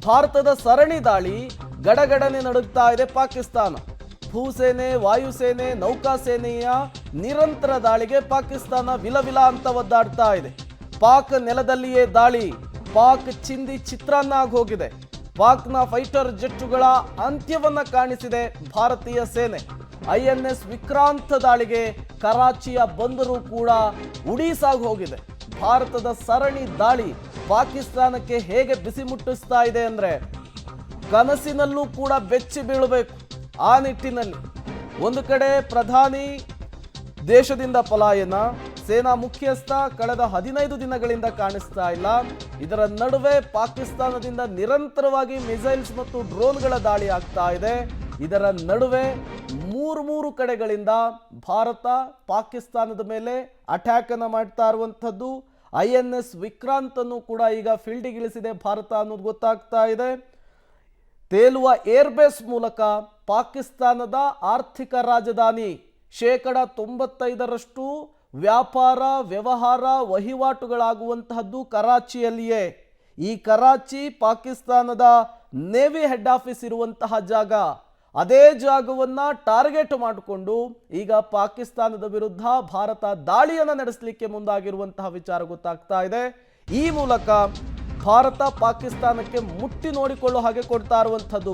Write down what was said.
ಭಾರತದ ಸರಣಿ ದಾಳಿ ಗಡಗಡನೆ ನಡುಗ್ತಾ ಇದೆ ಪಾಕಿಸ್ತಾನ. ಭೂಸೇನೆ, ವಾಯುಸೇನೆ, ನೌಕಾಸೇನೆಯ ನಿರಂತರ ದಾಳಿಗೆ ಪಾಕಿಸ್ತಾನ ವಿಲವಿಲ ಅಂತ ಒದ್ದಾಡ್ತಾ ಇದೆ. ಪಾಕ್ ನೆಲದಲ್ಲಿಯೇ ದಾಳಿ, ಪಾಕ್ ಚಿಂದಿ ಚಿತ್ರಾನ್ನ ಹೋಗಿದೆ. ಪಾಕ್ನ ಫೈಟರ್ ಜೆಟ್ಟುಗಳ ಅಂತ್ಯವನ್ನ ಕಾಣಿಸಿದೆ ಭಾರತೀಯ ಸೇನೆ. INS ವಿಕ್ರಾಂತ್ ದಾಳಿಗೆ ಕರಾಚಿಯ ಬಂದರು ಕೂಡ ಉಡೀಸಾಗಿ ಹೋಗಿದೆ. ಭಾರತದ ಸರಣಿ ದಾಳಿ ಪಾಕಿಸ್ತಾನಕ್ಕೆ ಹೇಗೆ ಬಿಸಿ ಮುಟ್ಟಿಸ್ತಾ ಇದೆ ಅಂದ್ರೆ ಕನಸಿನಲ್ಲೂ ಕೂಡ ಬೆಚ್ಚಿ ಬೀಳಬೇಕು. ಆ ನಿಟ್ಟಿನಲ್ಲಿ ಒಂದು ಕಡೆ ಪ್ರಧಾನಿ ದೇಶದಿಂದ ಪಲಾಯನ, ಸೇನಾ ಮುಖ್ಯಸ್ಥ ಕಳೆದ 15 ದಿನಗಳಿಂದ ಕಾಣಿಸ್ತಾ ಇಲ್ಲ. ಇದರ ನಡುವೆ ಪಾಕಿಸ್ತಾನದಿಂದ ನಿರಂತರವಾಗಿ ಮಿಸೈಲ್ಸ್ ಮತ್ತು ಡ್ರೋನ್ಗಳ ದಾಳಿ ಆಗ್ತಾ ಇದೆ. ಇದರ ನಡುವೆ ಮೂರು ಕಡೆಗಳಿಂದ ಭಾರತ ಪಾಕಿಸ್ತಾನದ ಮೇಲೆ ಅಟ್ಯಾಕ್ ಅನ್ನು ಮಾಡ್ತಾ ಇರುವಂಥದ್ದು. INS ವಿಕ್ರಾಂತ್ ಅನ್ನು ಕೂಡ ಈಗ ಫೀಲ್ಡಿಗಿಳಿಸಿದೆ ಭಾರತ ಅನ್ನೋದು ಗೊತ್ತಾಗ್ತಾ ಇದೆ. ತೇಲುವ ಏರ್ಬೇಸ್ ಮೂಲಕ ಪಾಕಿಸ್ತಾನದ ಆರ್ಥಿಕ ರಾಜಧಾನಿ 95% ವ್ಯಾಪಾರ ವ್ಯವಹಾರ ವಹಿವಾಟುಗಳಾಗುವಂತಹದ್ದು ಕರಾಚಿಯಲ್ಲಿಯೇ. ಈ ಕರಾಚಿ ಪಾಕಿಸ್ತಾನದ ನೇವಿ ಹೆಡ್ ಆಫೀಸ್ ಇರುವಂತಹ ಜಾಗ. ಅದೇ ಜಾಗವನ್ನ ಟಾರ್ಗೆಟ್ ಮಾಡಿಕೊಂಡು ಈಗ ಪಾಕಿಸ್ತಾನದ ವಿರುದ್ಧ ಭಾರತ ದಾಳಿಯನ್ನು ನಡೆಸಲಿಕ್ಕೆ ಮುಂದಾಗಿರುವಂತಹ ವಿಚಾರ ಗೊತ್ತಾಗ್ತಾ ಇದೆ. ಈ ಮೂಲಕ ಭಾರತ ಪಾಕಿಸ್ತಾನಕ್ಕೆ ಮುಟ್ಟಿ ನೋಡಿಕೊಳ್ಳೋ ಹಾಗೆ ಕೊಡ್ತಾ ಇರುವಂಥದ್ದು